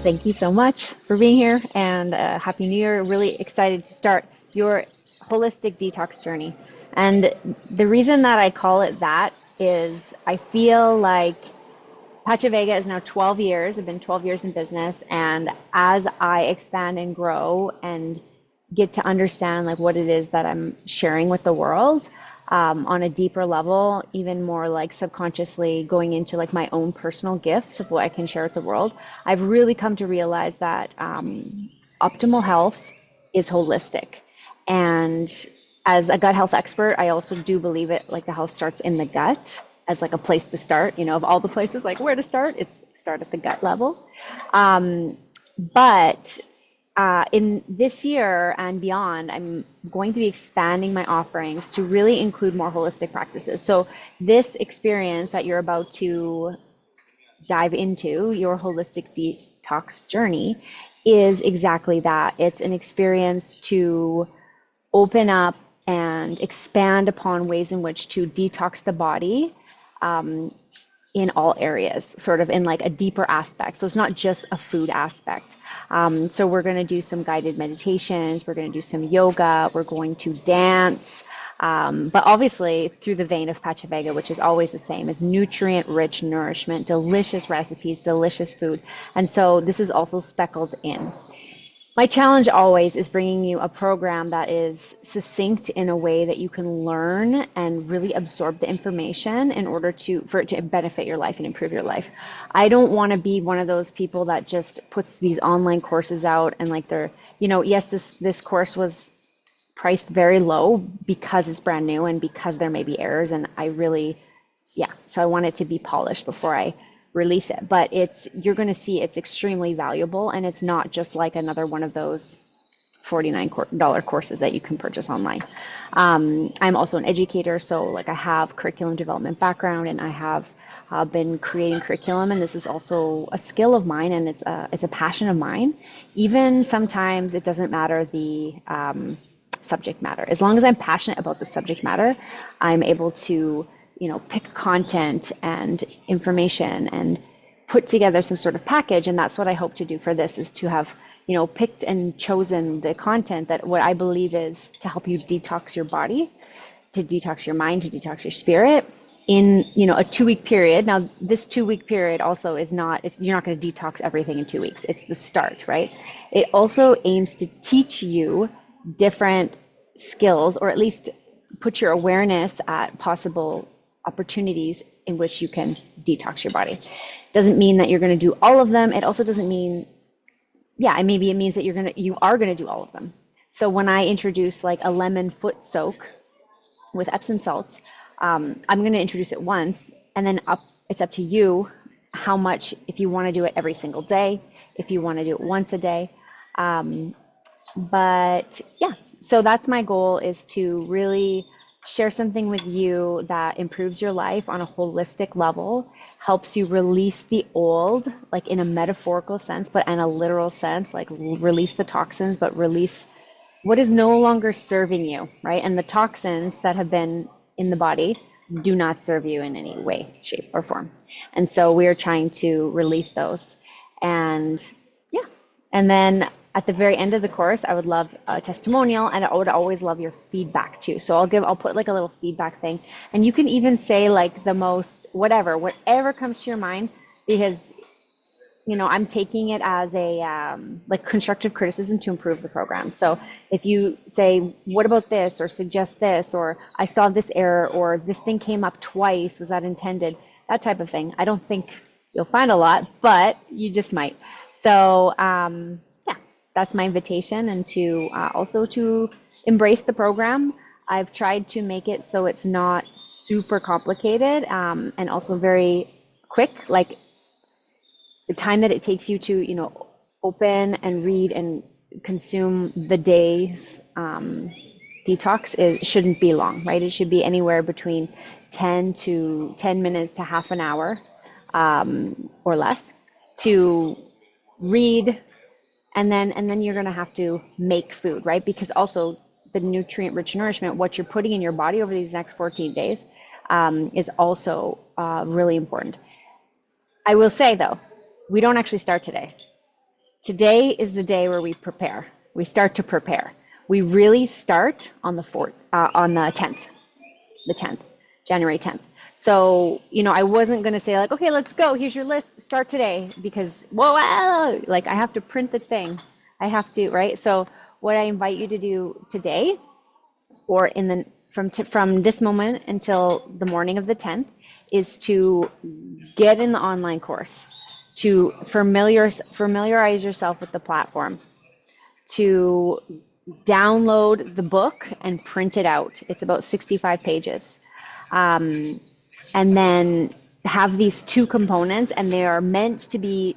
Thank you so much for being here and Happy New Year. Really excited to start your holistic detox journey. And the reason that I call it that is I feel like Pachavega is now 12 years. I've been 12 years in business. And as I expand and grow and get to understand like what it is that I'm sharing with the world, on a deeper level, even more like subconsciously going into like my own personal gifts of what I can share with the world, I've really come to realize that optimal health is holistic. And as a gut health expert, I also do believe it like the health starts in the gut as like a place to start, of all the places, like where to start, it's start at the gut level. But in this year and beyond, I'm going to be expanding my offerings to really include more holistic practices. So this experience that you're about to dive into, your holistic detox journey, is exactly that. It's an experience to open up and expand upon ways in which to detox the body, in all areas, sort of in like a deeper aspect. So it's not just a food aspect. So we're going to do some guided meditations. We're going to do some yoga. We're going to dance. But obviously through the vein of Pachavega, which is always the same, is nutrient-rich nourishment, delicious recipes, delicious food. And so this is also speckled in. My challenge always is bringing you a program that is succinct in a way that you can learn and really absorb the information in order for it to benefit your life and improve your life. I don't want to be one of those people that just puts these online courses out and like they're, yes, this course was priced very low because it's brand new and because there may be errors, and so I want it to be polished before I release it. But you're going to see it's extremely valuable, and it's not just like another one of those $49 courses that you can purchase online. I'm also an educator, so like I have curriculum development background, and I have been creating curriculum, and this is also a skill of mine, and it's a passion of mine. Even sometimes it doesn't matter the subject matter. As long as I'm passionate about the subject matter, I'm able to pick content and information and put together some sort of package. And that's what I hope to do for this, is to have, picked and chosen the content that what I believe is to help you detox your body, to detox your mind, to detox your spirit in, a 2-week period. Now, this 2-week period also is you're not going to detox everything in 2 weeks. It's the start, right? It also aims to teach you different skills, or at least put your awareness at possible opportunities in which you can detox your body. Doesn't mean that you're going to do all of them. It also doesn't mean, maybe it means that you are going to do all of them. So when I introduce like a lemon foot soak with Epsom salts, I'm going to introduce it once, and then it's up to you how much, if you want to do it every single day, if you want to do it once a day. So that's my goal, is to really share something with you that improves your life on a holistic level, helps you release the old, like in a metaphorical sense, but in a literal sense, like release the toxins, but release what is no longer serving you, right? And the toxins that have been in the body do not serve you in any way, shape, or form. And so we're trying to release those. And then at the very end of the course, I would love a testimonial, and I would always love your feedback too. So I'll put like a little feedback thing, and you can even say like the most, whatever comes to your mind, because, I'm taking it as a, like constructive criticism to improve the program. So if you say, what about this, or suggest this, or I saw this error, or this thing came up twice, was that intended? That type of thing. I don't think you'll find a lot, but you just might. So that's my invitation, and to also to embrace the program. I've tried to make it so it's not super complicated, and also very quick. Like the time that it takes you to open and read and consume the day's detox shouldn't be long, right? It should be anywhere between 10 minutes to half an hour, or less, to read, and then you're going to have to make food, right? Because also the nutrient rich nourishment, what you're putting in your body over these next 14 days, is also really important. I will say though, we don't actually start today. Today is the day where we prepare. We start to prepare. We really start on on the 10th, the 10th, January 10th. So, I wasn't going to say like, okay, let's go. Here's your list. Start today because, whoa, like I have to print the thing. I have to, right? So what I invite you to do today or from this moment until the morning of the 10th is to get in the online course, to familiarize yourself with the platform, to download the book and print it out. It's about 65 pages. And then have these two components, and they are meant to be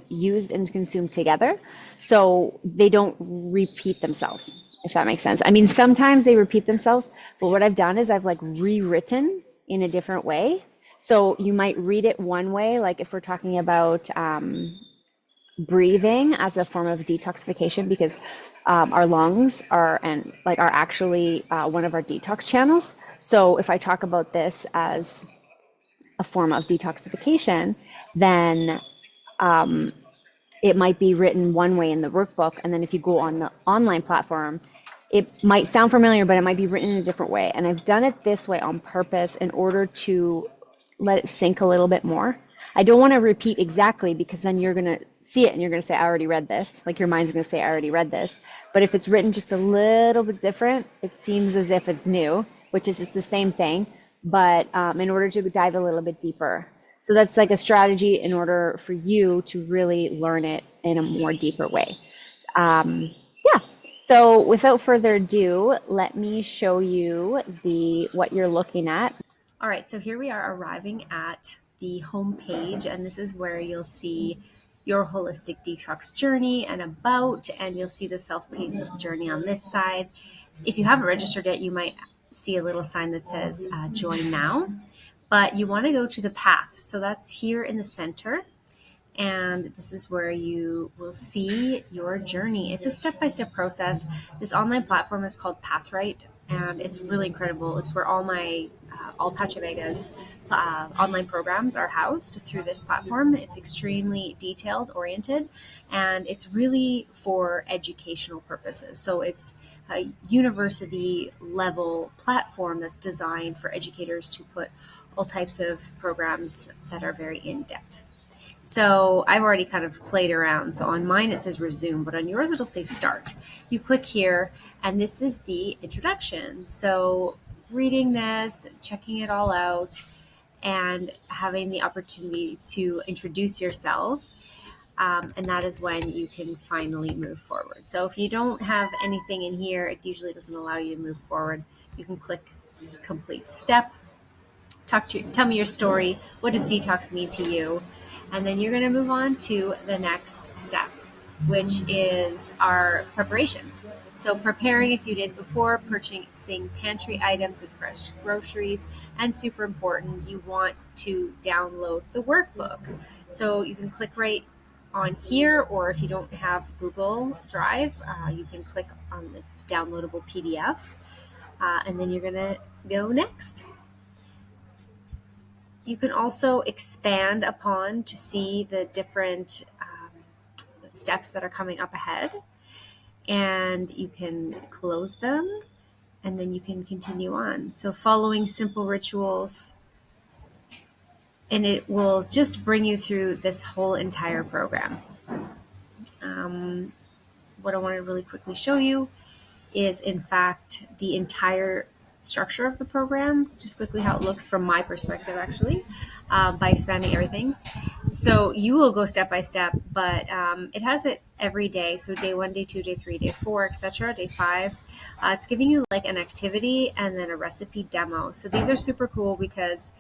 used and consumed together, so they don't repeat themselves, if that makes sense. I mean, sometimes they repeat themselves, but what I've done is I've like rewritten in a different way. So you might read it one way, like if we're talking about breathing as a form of detoxification, because our lungs are actually one of our detox channels. So if I talk about this as a form of detoxification, then it might be written one way in the workbook, and then if you go on the online platform, it might sound familiar, but it might be written in a different way. And I've done it this way on purpose in order to let it sink a little bit more. I don't want to repeat exactly, because then you're going to see it and you're going to say, I already read this. Like your mind's going to say, I already read this. But if it's written just a little bit different, it seems as if it's new, which is just the same thing, but in order to dive a little bit deeper. So that's like a strategy in order for you to really learn it in a more deeper way. Yeah. So without further ado, let me show you what you're looking at. All right, so here we are arriving at the home page, and this is where you'll see your holistic detox journey and you'll see the self-paced journey on this side. If you haven't registered yet, you might see a little sign that says join now, but you want to go to the path. So that's here in the center. And this is where you will see your journey. It's a step-by-step process. This online platform is called Pathright, and it's really incredible. It's where all Pachavega's online programs are housed through this platform. It's extremely detailed oriented, and it's really for educational purposes. So it's a university level platform that's designed for educators to put all types of programs that are very in-depth. So I've already kind of played around. So on mine, it says resume, but on yours, it'll say start. You click here, and this is the introduction. So reading this, checking it all out, and having the opportunity to introduce yourself. And that is when you can finally move forward. So if you don't have anything in here, it usually doesn't allow you to move forward. You can click complete step. Tell me your story. What does detox mean to you? And then you're going to move on to the next step, which is our preparation. So preparing a few days before, purchasing pantry items and fresh groceries, and super important, you want to download the workbook. So you can click right on here, or if you don't have Google Drive, you can click on the downloadable PDF, and then you're going to go next. You can also expand upon to see the different steps that are coming up ahead, and you can close them, and then you can continue on. So following simple rituals, and it will just bring you through this whole entire program. What I want to really quickly show you is, in fact, the entire structure of the program, just quickly how it looks from my perspective, actually, by expanding everything. So you will go step by step, but it has it every day. So day 1, day 2, day 3, day 4, etc. Day 5. It's giving you like an activity and then a recipe demo. So these are super cool because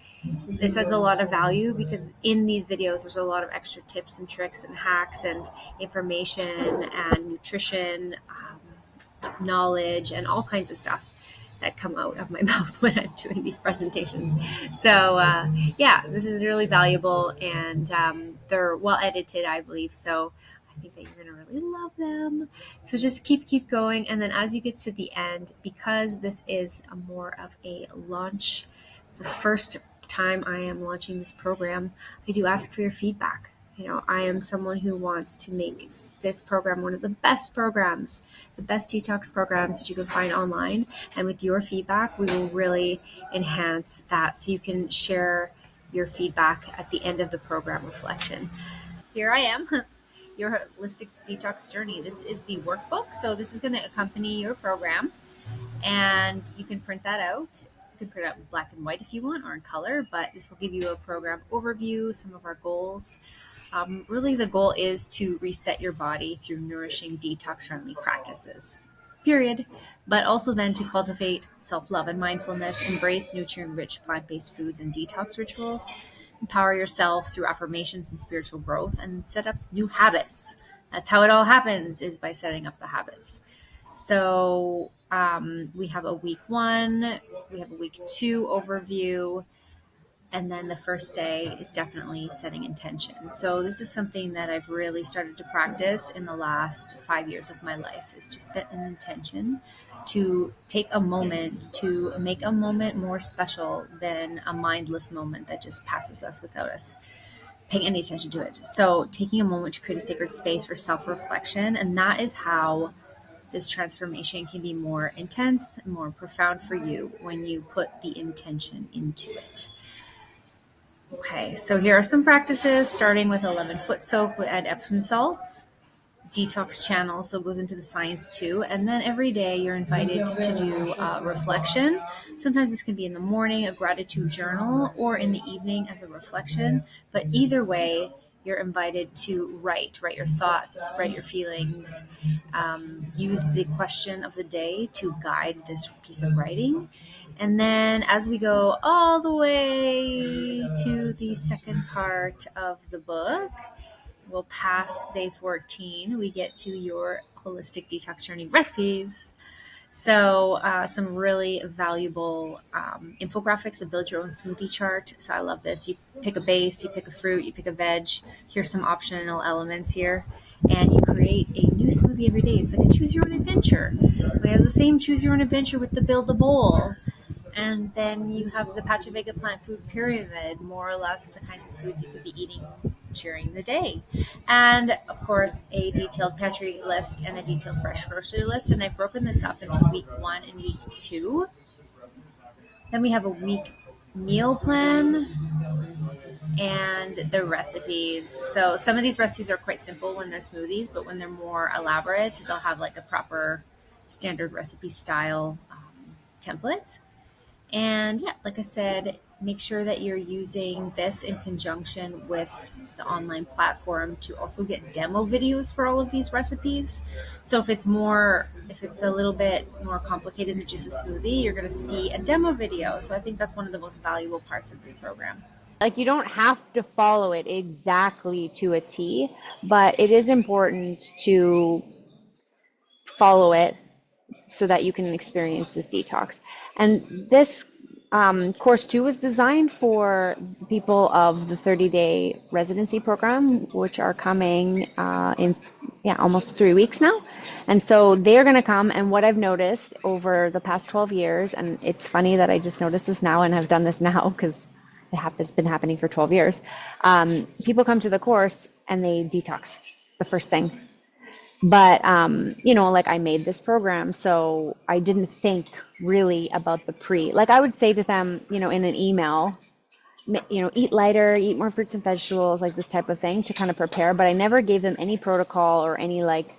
this has a lot of value, because in these videos there's a lot of extra tips and tricks and hacks and information and nutrition, knowledge, and all kinds of stuff that come out of my mouth when I'm doing these presentations. So yeah, this is really valuable, and they're well edited, I believe. So I think that you're going to really love them. So just keep going. And then as you get to the end, because this is more of a launch, it's the first time I am launching this program, I do ask for your feedback. I am someone who wants to make this program one of the best programs, the best detox programs that you can find online. And with your feedback, we will really enhance that so you can share your feedback at the end of the program reflection. Here I am, your Holistic Detox Journey. This is the workbook. So this is going to accompany your program, and you can print that out. You can print it out in black and white if you want, or in color, but this will give you a program overview, some of our goals. Really, the goal is to reset your body through nourishing, detox-friendly practices, period. But also then to cultivate self-love and mindfulness, embrace nutrient-rich plant-based foods and detox rituals, empower yourself through affirmations and spiritual growth, and set up new habits. That's how it all happens, is by setting up the habits. So we have a week 1, we have a week 2 overview, and then the first day is definitely setting intention. So this is something that I've really started to practice in the last 5 years of my life, is to set an intention, to take a moment, to make a moment more special than a mindless moment that just passes us without us paying any attention to it. So taking a moment to create a sacred space for self-reflection, and that is how this transformation can be more intense, more profound for you when you put the intention into it. Okay, so here are some practices, starting with 11-foot soap and Epsom salts. Detox channel, so it goes into the science too. And then every day you're invited to do reflection. Sometimes this can be in the morning, a gratitude journal, or in the evening as a reflection. But either way, you're invited to write your thoughts, write your feelings, use the question of the day to guide this piece of writing. And then as we go all the way to the second part of the book, we'll pass day 14. We get to your Holistic Detox Journey recipes. So some really valuable infographics that build your own smoothie chart. So I love this. You pick a base, you pick a fruit, you pick a veg. Here's some optional elements here. And you create a new smoothie every day. It's like a choose your own adventure. We have the same choose your own adventure with the build a bowl. And then you have the Pachavega plant food pyramid, more or less the kinds of foods you could be eating during the day. And of course, a detailed pantry list and a detailed fresh grocery list. And I've broken this up into week 1 and week 2. Then we have a week meal plan and the recipes. So some of these recipes are quite simple when they're smoothies, but when they're more elaborate, they'll have like a proper standard recipe style template. And yeah, like I said, make sure that you're using this in conjunction with the online platform to also get demo videos for all of these recipes. So if it's a little bit more complicated than just a smoothie, you're going to see a demo video. So I think that's one of the most valuable parts of this program. Like, you don't have to follow it exactly to a T, but it is important to follow it so that you can experience this detox. And this course 2 was designed for people of the 30-day residency program, which are coming in almost 3 weeks now. And so they're going to come, and what I've noticed over the past 12 years, and it's funny that I just noticed this now and have done this now because it's been happening for 12 years. People come to the course and they detox the first thing. But, like, I made this program, so I didn't think really about the like, I would say to them, in an email, eat lighter, eat more fruits and vegetables, like this type of thing to kind of prepare. But I never gave them any protocol or any, like,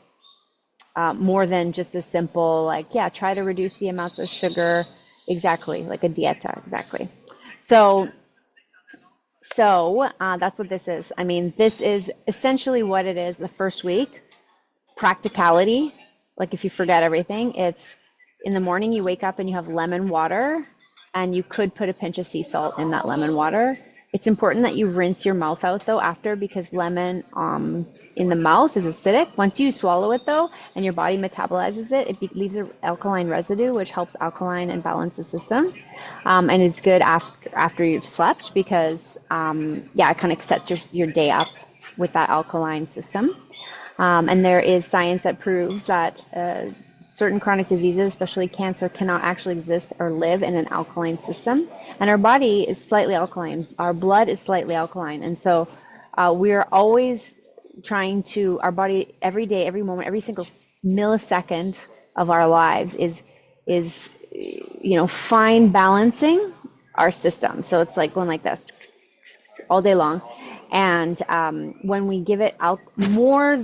more than just a simple, like, try to reduce the amounts of sugar. Exactly, like a dieta, exactly. So that's what this is. I mean, this is essentially what it is the first week. Practicality, like if you forget everything, it's in the morning you wake up and you have lemon water, and you could put a pinch of sea salt in that lemon water. It's important that you rinse your mouth out though after, because lemon in the mouth is acidic. Once you swallow it though and your body metabolizes it, it leaves an alkaline residue, which helps alkaline and balance the system. And it's good after you've slept, because it kind of sets your day up with that alkaline system. And there is science that proves that certain chronic diseases, especially cancer, cannot actually exist or live in an alkaline system. And our body is slightly alkaline. Our blood is slightly alkaline. And so we're always trying to, our body every day, every moment, every single millisecond of our lives is fine balancing our system. So it's like going like this all day long. And when we give it more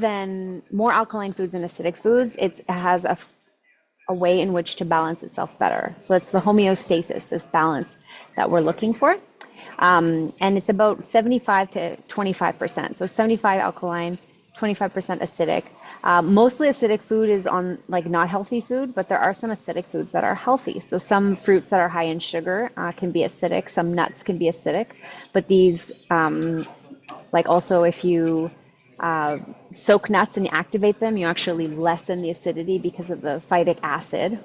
alkaline foods than acidic foods, it has a way in which to balance itself better. So it's the homeostasis, this balance that we're looking for. And it's about 75 to 25%. So 75 alkaline, 25% acidic. Mostly acidic food is on like not healthy food, but there are some acidic foods that are healthy. So some fruits that are high in sugar can be acidic. Some nuts can be acidic. But these, like also if you soak nuts and you activate them, you actually lessen the acidity because of the phytic acid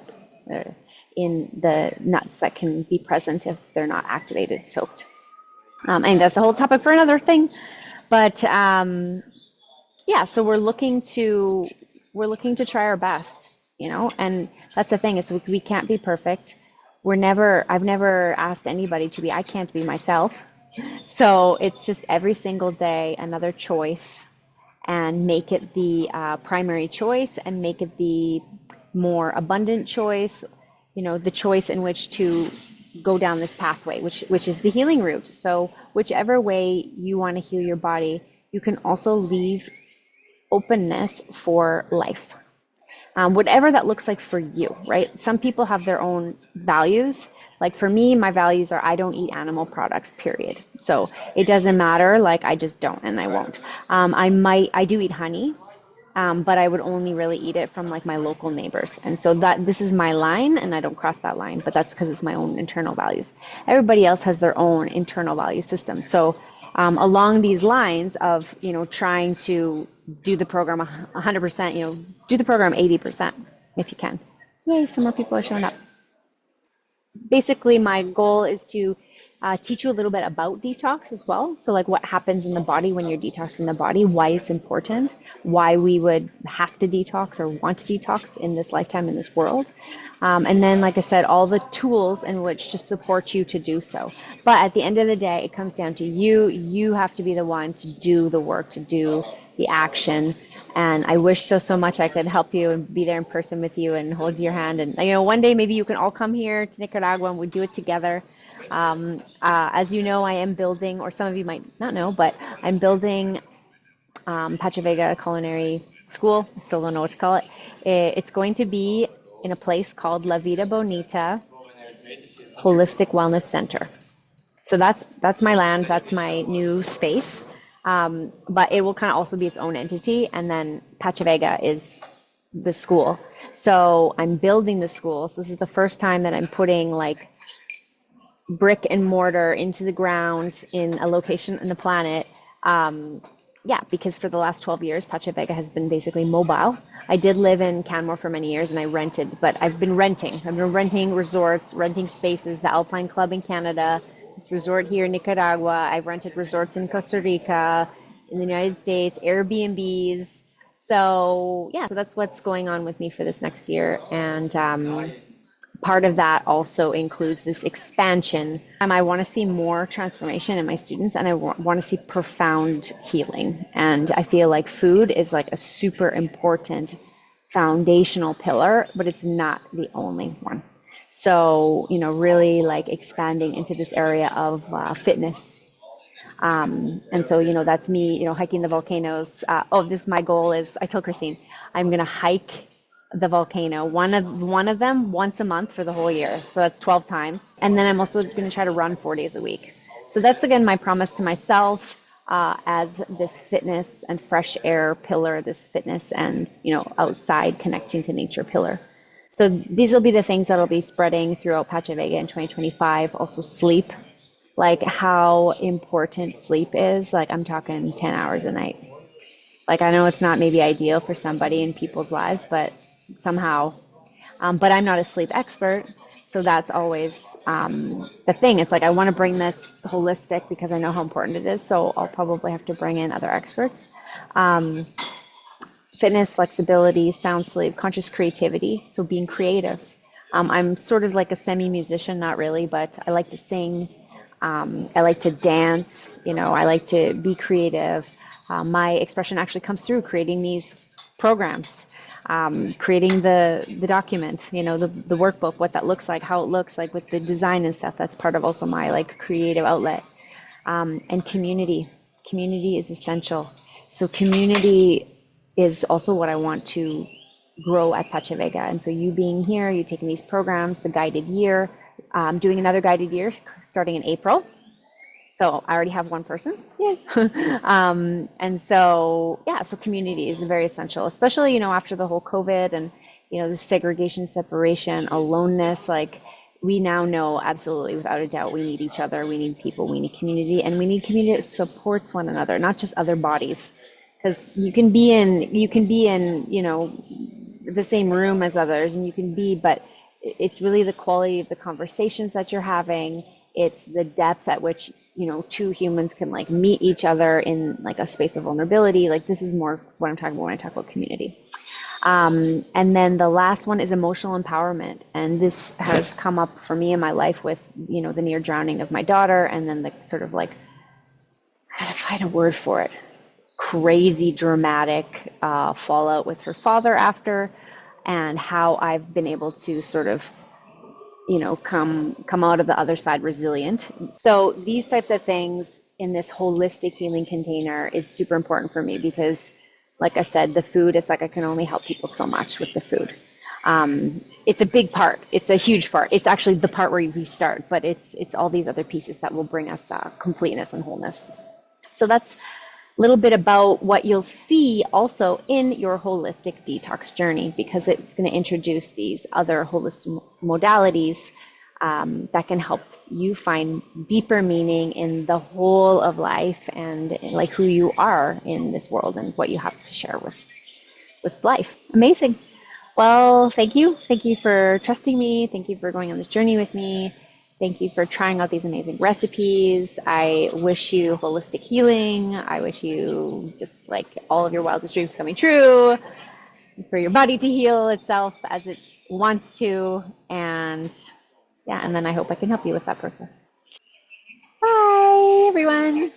in the nuts that can be present if they're not activated, soaked. And that's a whole topic for another thing. But yeah, so we're looking to try our best, and that's the thing is we can't be perfect. I've never asked anybody to be, I can't be myself. So it's just every single day another choice, and make it the primary choice, and make it the more abundant choice, the choice in which to go down this pathway, which is the healing route. So whichever way you want to heal your body, you can also leave openness for life. Whatever that looks like for you, right? Some people have their own values. Like for me, my values are I don't eat animal products, period. So it doesn't matter, like I just don't and I won't. I do eat honey, but I would only really eat it from like my local neighbors. And so this is my line and I don't cross that line, but that's because it's my own internal values. Everybody else has their own internal value system. So along these lines of, trying to do the program 100%, do the program 80% if you can. Yay, some more people are showing up. Basically, my goal is to teach you a little bit about detox as well. So like what happens in the body when you're detoxing the body, why it's important, why we would have to detox or want to detox in this lifetime, in this world. And then, like I said, all the tools in which to support you to do so. But at the end of the day, it comes down to you. You have to be the one to do the work, to do the action. And I wish so much I could help you and be there in person with you and hold your hand. And one day maybe you can all come here to Nicaragua and we do it together. As you know, I am building, or some of you might not know, but I'm building Pachavega Culinary School. I still don't know what to call it. It's going to be in a place called La Vida Bonita Holistic Wellness Center. So that's my land. That's my new space. But it will kind of also be its own entity. And then Pachavega is the school. So I'm building the school. So this is the first time that I'm putting like brick and mortar into the ground in a location on the planet. Yeah, because for the last 12 years, Pachavega has been basically mobile. I did live in Canmore for many years and I rented, but I've been renting. I've been renting resorts, renting spaces, the Alpine Club in Canada, this resort here in Nicaragua. I've rented resorts in Costa Rica, in the United States, Airbnbs. So yeah, so that's what's going on with me for this next year. And part of that also includes this expansion. I want to see more transformation in my students, and I want to see profound healing. And I feel like food is like a super important foundational pillar, but it's not the only one. So, really like expanding into this area of fitness. And so, that's me, hiking the volcanoes. This my goal is, I told Christine, I'm going to hike the volcano, one of them once a month for the whole year. So that's 12 times. And then I'm also going to try to run 4 days a week. So that's, again, my promise to myself as this fitness and fresh air pillar, this fitness and, outside connecting to nature pillar. So these will be the things that will be spreading throughout Pachavega in 2025. Also sleep, like how important sleep is. Like I'm talking 10 hours a night. Like I know it's not maybe ideal for somebody in people's lives, but somehow, but I'm not a sleep expert. So that's always the thing. It's like I want to bring this holistic because I know how important it is. So I'll probably have to bring in other experts. Fitness, flexibility, sound sleep, conscious creativity. So being creative. I'm sort of like a semi-musician, not really, but I like to sing. I like to dance, I like to be creative. My expression actually comes through creating these programs, creating the document, the workbook, what that looks like, how it looks like with the design and stuff. That's part of also my like creative outlet. And community. Community is essential. So community is also what I want to grow at Pachavega. And so you being here, you taking these programs, the guided year, doing another guided year starting in April. So I already have one person. Yay. And so, yeah, so community is very essential, especially, after the whole COVID and, the segregation, separation, aloneness, like we now know absolutely without a doubt, we need each other, we need people, we need community, and we need community that supports one another, not just other bodies. Because you can be in, the same room as others and you can be, but it's really the quality of the conversations that you're having. It's the depth at which, two humans can like meet each other in like a space of vulnerability. Like this is more what I'm talking about when I talk about community. And then the last one is emotional empowerment. And this has come up for me in my life with, the near drowning of my daughter, and then the sort of like, I gotta find a word for it, crazy dramatic fallout with her father after, and how I've been able to sort of come out of the other side resilient. So these types of things in this holistic healing container is super important for me because, like I said, the food, it's like I can only help people so much with the food. It's a big part. It's a huge part. It's actually the part where we start, but it's all these other pieces that will bring us completeness and wholeness. So that's a little bit about what you'll see also in your holistic detox journey, because it's going to introduce these other holistic modalities that can help you find deeper meaning in the whole of life and like who you are in this world and what you have to share with life. Amazing. Well, thank you. Thank you for trusting me. Thank you for going on this journey with me. Thank you for trying out these amazing recipes. I wish you holistic healing. I wish you just like all of your wildest dreams coming true, for your body to heal itself as it wants to. And yeah, and then I hope I can help you with that process. Bye, everyone.